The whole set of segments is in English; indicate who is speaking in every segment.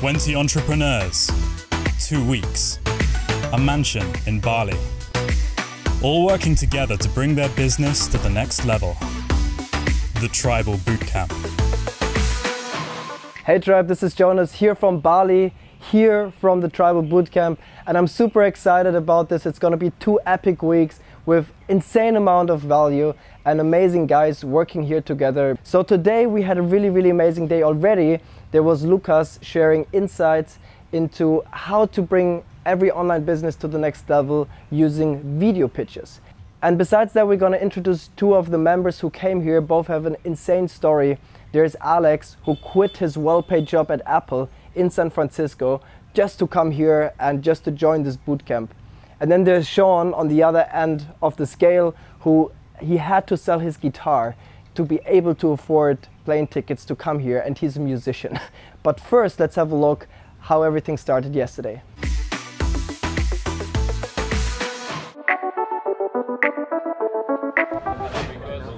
Speaker 1: 20 entrepreneurs, 2 weeks, a mansion in Bali, all working together to bring their business to the next level. The Tribal Bootcamp.
Speaker 2: Hey Tribe, this is Jonas here from Bali, here from the Tribal Bootcamp, and I'm super excited about this. It's gonna be 2 epic weeks with insane amount of value and amazing guys working here together. So today we had a really amazing day already. There was Lucas sharing insights into how to bring every online business to the next level using video pitches. And besides that, we're gonna introduce 2 of the members who came here. Both have an insane story. There's Alex, who quit his well-paid job at Apple in San Francisco just to come here and just to join this bootcamp. And then there's Sean on the other end of the scale, who he had to sell his guitar to be able to afford plane tickets to come here, and he's a musician. But first, let's have a look how everything started yesterday.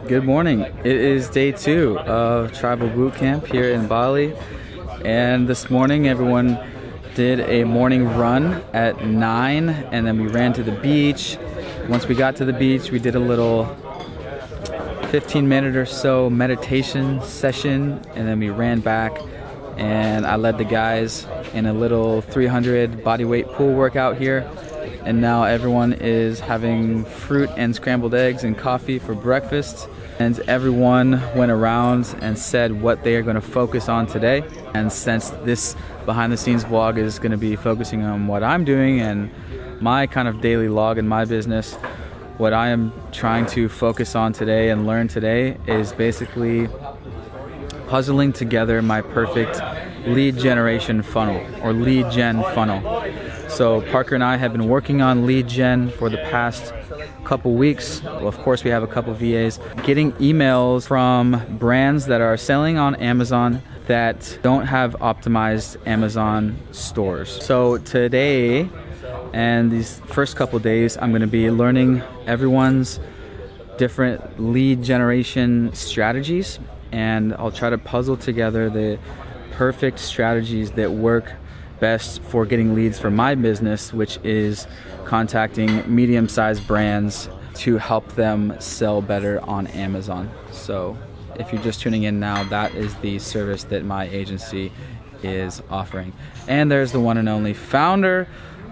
Speaker 3: Good morning. It is day 2 of Tribal Bootcamp here in Bali, and this morning everyone did a morning run at 9, and then we ran to the beach. Once we got to the beach, we did a little 15-minute or so meditation session, and then we ran back, and I led the guys in a little 300 bodyweight pool workout here. And now everyone is having fruit and scrambled eggs and coffee for breakfast. And everyone went around and said what they are going to focus on today. And since this behind the scenes vlog is going to be focusing on what I'm doing and my kind of daily log in my business, what I am trying to focus on today and learn today is basically puzzling together my perfect lead generation funnel, or lead gen funnel. So Parker and I have been working on lead gen for the past couple weeks. Well, of course we have a couple VAs, getting emails from brands that are selling on Amazon that don't have optimized Amazon stores. So today and these first couple days, I'm going to be learning everyone's different lead generation strategies, and I'll try to puzzle together the perfect strategies that work best for getting leads for my business, which is contacting medium-sized brands to help them sell better on Amazon. So if you're just tuning in now, that is the service that my agency is offering. And there's the one and only founder,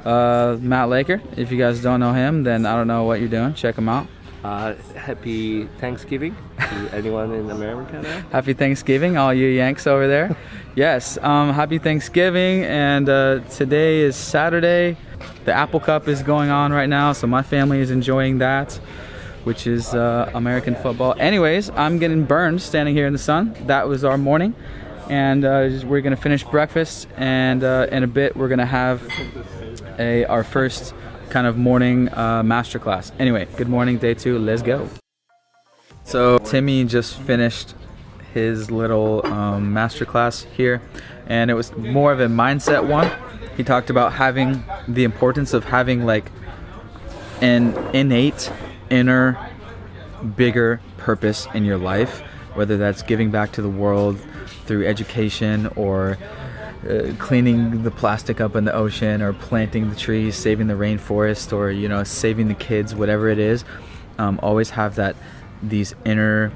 Speaker 3: Matt Laker. If you guys don't know him, then I don't know what you're doing. Check him out.
Speaker 4: Happy Thanksgiving to anyone in America there.
Speaker 3: Happy Thanksgiving, all you Yanks over there. Yes, happy Thanksgiving, and today is Saturday. The Apple Cup is going on right now, so my family is enjoying that, which is American football. Anyways, I'm getting burned standing here in the sun. That was our morning, and we're gonna finish breakfast, and in a bit we're gonna have our first kind of morning masterclass. Anyway, good morning, day 2, let's go. So Timmy just finished his little masterclass here, and it was more of a mindset one. He talked about having the importance of having like an innate inner bigger purpose in your life, whether that's giving back to the world through education, or cleaning the plastic up in the ocean, or planting the trees, saving the rainforest, or you know, saving the kids, whatever it is. Always have these inner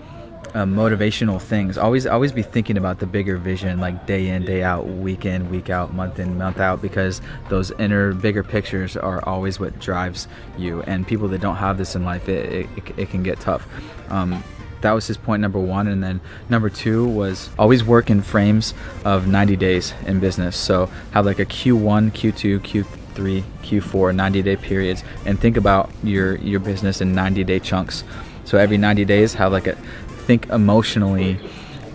Speaker 3: motivational things. Always be thinking about the bigger vision, like day in, day out, week in, week out, month in, month out, because those inner bigger pictures are always what drives you. And people that don't have this in life, it can get tough. That was his point number 1. And then number 2 was always work in frames of 90 days in business. So have like a Q1, Q2, Q3, Q4, 90-day periods, and think about your business in 90-day chunks. So every 90 days, have like think emotionally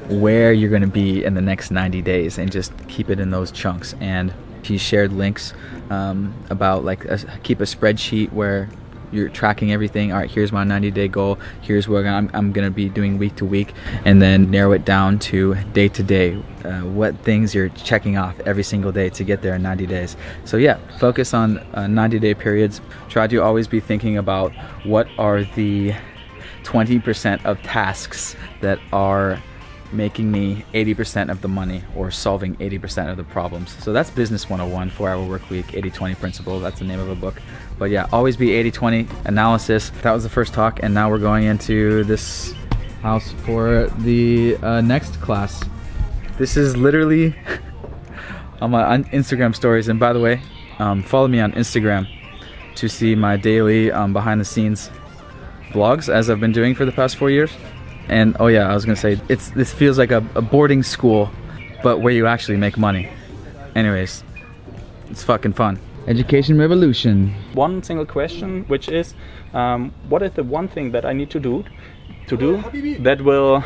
Speaker 3: where you're going to be in the next 90 days, and just keep it in those chunks. And he shared links about like keep a spreadsheet where you're tracking everything. All right, here's my 90-day goal. Here's what I'm going to be doing week to week, and then narrow it down to day to day. What things you're checking off every single day to get there in 90 days. So yeah, focus on 90-day periods. Try to always be thinking about what are the 20% of tasks that are making me 80% of the money or solving 80% of the problems. So that's Business 101, 4-hour work week, 80-20 principle. That's the name of a book. But yeah, always be 80-20 analysis. That was the first talk, and now we're going into this house for the next class. This is literally on my Instagram stories. And by the way, follow me on Instagram to see my daily behind the scenes vlogs as I've been doing for the past 4 years. And oh yeah, I was gonna say, this feels like a boarding school, but where you actually make money. Anyways, it's fucking fun. Education revolution.
Speaker 5: One single question, which is, what is the one thing that I need to do that will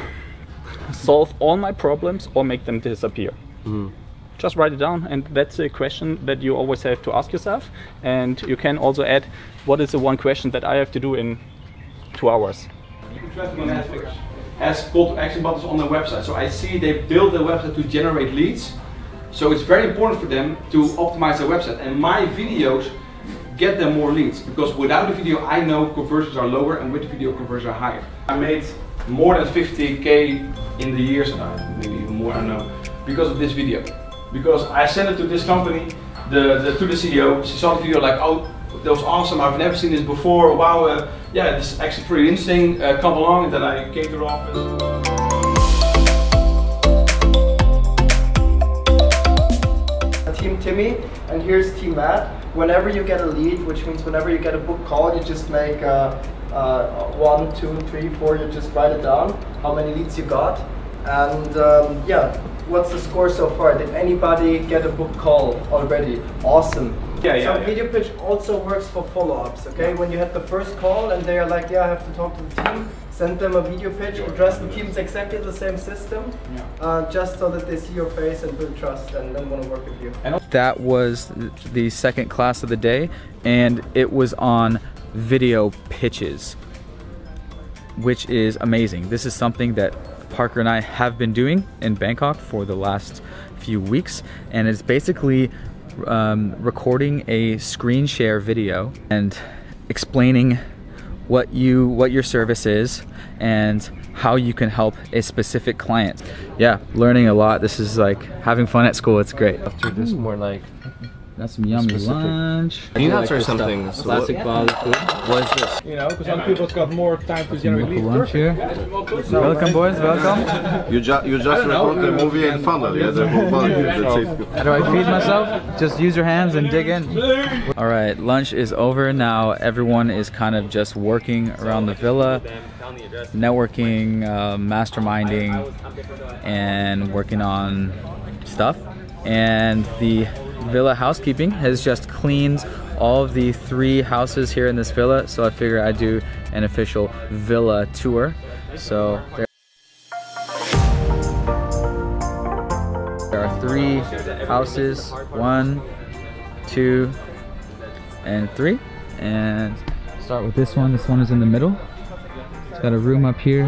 Speaker 5: solve all my problems or make them disappear? Just write it down, and that's a question that you always have to ask yourself. And you can also add, what is the one question that I have to do in 2 hours?
Speaker 6: Traffic on ad figures has call to action buttons on their website. So I see they build their website to generate leads. So it's very important for them to optimize their website. And my videos get them more leads, because without the video I know conversions are lower, and with the video conversions are higher. I made more than 50K in the years, maybe even more, I don't know, because of this video. Because I sent it to this company, to the CEO. She saw the video like, oh, that was awesome, I've never seen this before, wow, yeah, this is actually pretty interesting, come along. And then I came to the office.
Speaker 2: Team Timmy, and here's Team Matt. Whenever you get a lead, which means whenever you get a book call, you just make 1, 2, 3, 4, you just write it down, how many leads you got. And yeah, what's the score so far? Did anybody get a book call already? Awesome. So video pitch also works for follow-ups, okay? When you had the first call and they are like, yeah, I have to talk to the team, send them a video pitch, address the team. It's exactly the same system, just so that they see your face and build trust and then want to work with you.
Speaker 3: That was the second class of the day, and it was on video pitches, which is amazing. This is something that Parker and I have been doing in Bangkok for the last few weeks, and it's basically recording a screen share video and explaining what your service is and how you can help a specific client. Yeah, learning a lot. This is like having fun at school. It's great.
Speaker 4: After this, more like
Speaker 3: that's some yummy lunch.
Speaker 4: Can you answer something?
Speaker 3: Classic Bali food.
Speaker 4: What is this?
Speaker 6: You know, because some people's got more time to generate leads.
Speaker 3: Lunch here. Welcome, boys. Welcome.
Speaker 7: You just record the movie and funnel, yeah, the whole funnel. That's it.
Speaker 3: How do I feed myself? Just use your hands and dig in. All right, lunch is over now. Everyone is kind of just working around the villa, networking, masterminding, and working on stuff. And the villa housekeeping has just cleaned all of the 3 houses here in this villa, so I figure I'd do an official villa tour. So there are 3 houses, 1, 2, and 3. And start with this one. This one is in the middle. It's got a room up here.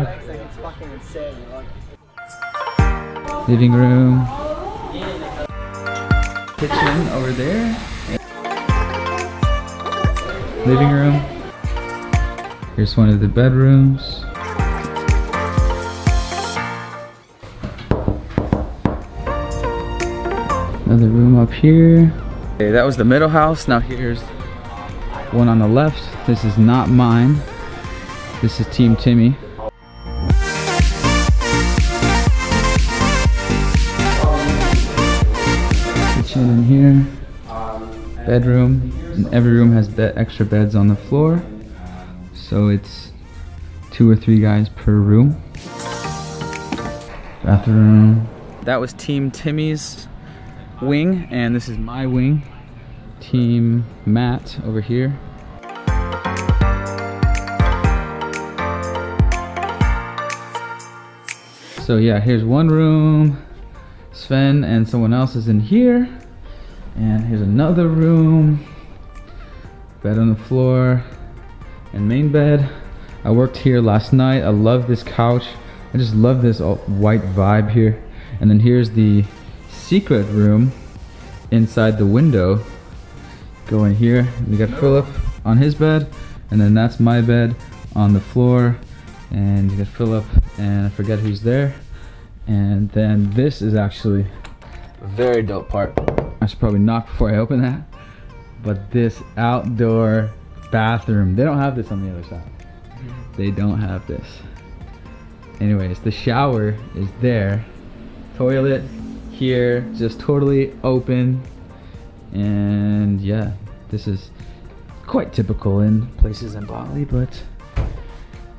Speaker 3: Living room. Kitchen over there. Living room. Here's one of the bedrooms. Another room up here. Okay, that was the middle house. Now here's one on the left. This is not mine. This is Team Timmy. Kitchen in here. Bedroom. And every room has extra beds on the floor. So it's 2 or 3 guys per room. Bathroom. That was Team Timmy's wing, and this is my wing. Team Matt over here. So yeah, here's one room. Sven and someone else is in here. And here's another room. Bed on the floor. And main bed. I worked here last night. I love this couch. I just love this white vibe here. And then here's the secret room inside the window. Go in here. We got Philip on his bed, and then that's my bed on the floor. And you got Philip, and I forget who's there. And then this is actually a very dope part. I should probably knock before I open that. But this outdoor bathroom, they don't have this on the other side. They don't have this. Anyways, the shower is there. Toilet here, just totally open. And yeah, this is quite typical in places in Bali, but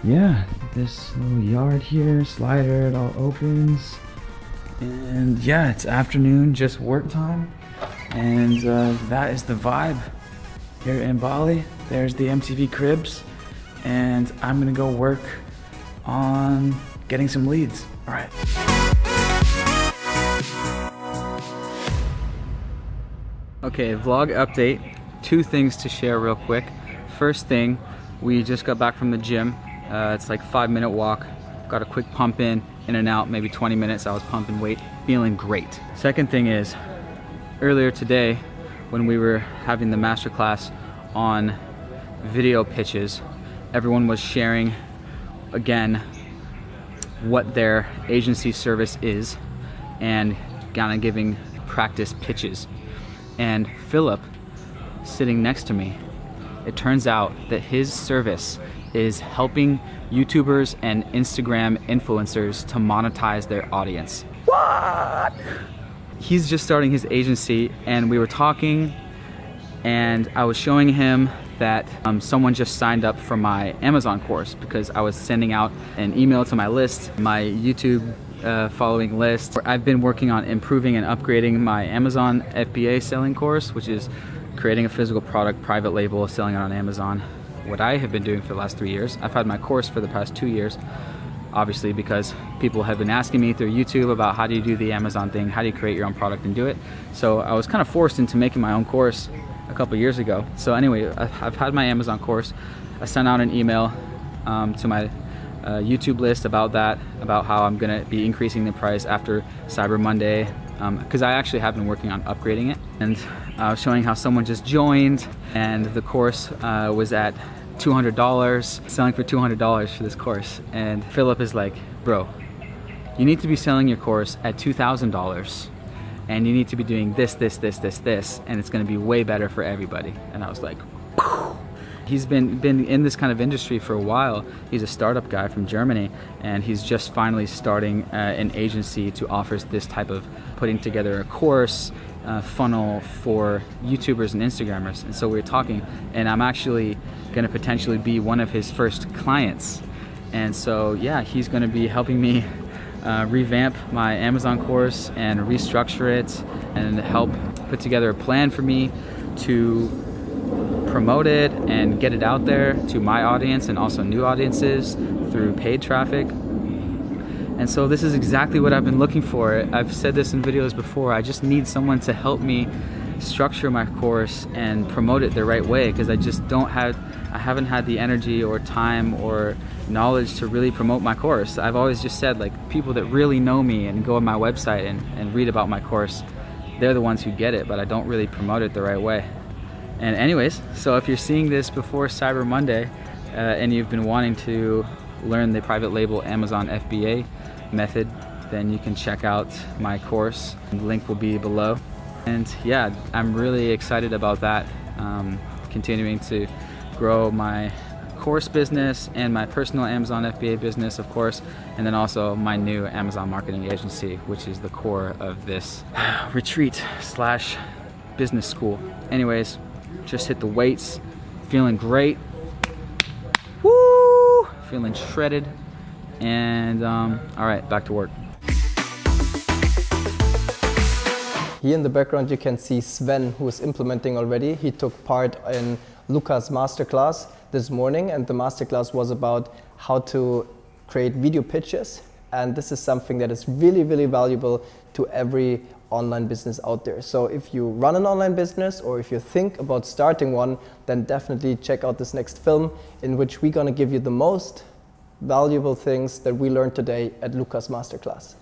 Speaker 3: yeah, this little yard here, slider, it all opens. And yeah, it's afternoon, just work time. And that is the vibe here in Bali. There's the MTV cribs. And I'm gonna go work on getting some leads. All right. Okay, vlog update. 2 things to share real quick. First thing, we just got back from the gym. It's like 5-minute walk. Got a quick pump in and out, maybe 20 minutes. I was pumping weight, feeling great. Second thing is, earlier today, when we were having the masterclass on video pitches, everyone was sharing again what their agency service is and kind of giving practice pitches. And Philip, sitting next to me, it turns out that his service is helping YouTubers and Instagram influencers to monetize their audience. What? He's just starting his agency, and we were talking, and I was showing him that someone just signed up for my Amazon course because I was sending out an email to my list, my YouTube following list. I've been working on improving and upgrading my Amazon FBA selling course, which is creating a physical product, private label, selling it on Amazon. What I have been doing for the last 3 years. I've had my course for the past 2 years, obviously because people have been asking me through YouTube about how do you do the Amazon thing, how do you create your own product and do it. So I was kind of forced into making my own course a couple years ago. So anyway, I've had my Amazon course. I sent out an email to my YouTube list about that, about how I'm gonna be increasing the price after Cyber Monday, because I actually have been working on upgrading it. And I was showing how someone just joined, and the course was at $200, selling for $200 for this course. And Philip is like, bro, you need to be selling your course at $2,000, and you need to be doing this, and it's gonna be way better for everybody. And I was like, Phew. He's been in this kind of industry for a while. He's a startup guy from Germany, and he's just finally starting an agency to offer this type of putting together a course funnel for YouTubers and Instagrammers. And so we were talking, and I'm actually gonna potentially be one of his first clients. And so yeah, he's gonna be helping me revamp my Amazon course and restructure it and help put together a plan for me to promote it and get it out there to my audience and also new audiences through paid traffic. And so this is exactly what I've been looking for. I've said this in videos before. I just need someone to help me structure my course and promote it the right way, because I haven't had the energy or time or knowledge to really promote my course. I've always just said, like, people that really know me and go on my website and read about my course, they're the ones who get it, but I don't really promote it the right way. And anyways, so if you're seeing this before Cyber Monday and you've been wanting to learn the private label Amazon FBA method, then you can check out my course. The link will be below. And yeah, I'm really excited about that, continuing to grow my course business and my personal Amazon FBA business, of course, and then also my new Amazon marketing agency, which is the core of this retreat slash business school. Anyways, just hit the weights, feeling great, woo, feeling shredded, and all right, back to work.
Speaker 2: Here in the background you can see Sven, who is implementing already. He took part in Luca's masterclass this morning, and the masterclass was about how to create video pitches, and this is something that is really, really valuable to every online business out there. So if you run an online business or if you think about starting one, then definitely check out this next film, in which we're gonna give you the most valuable things that we learned today at Luca's masterclass.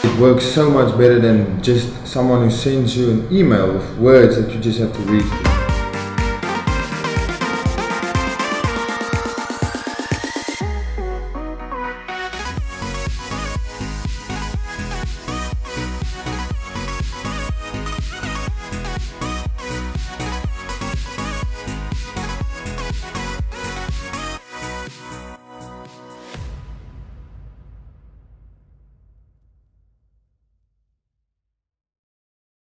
Speaker 8: It works so much better than just someone who sends you an email with words that you just have to read.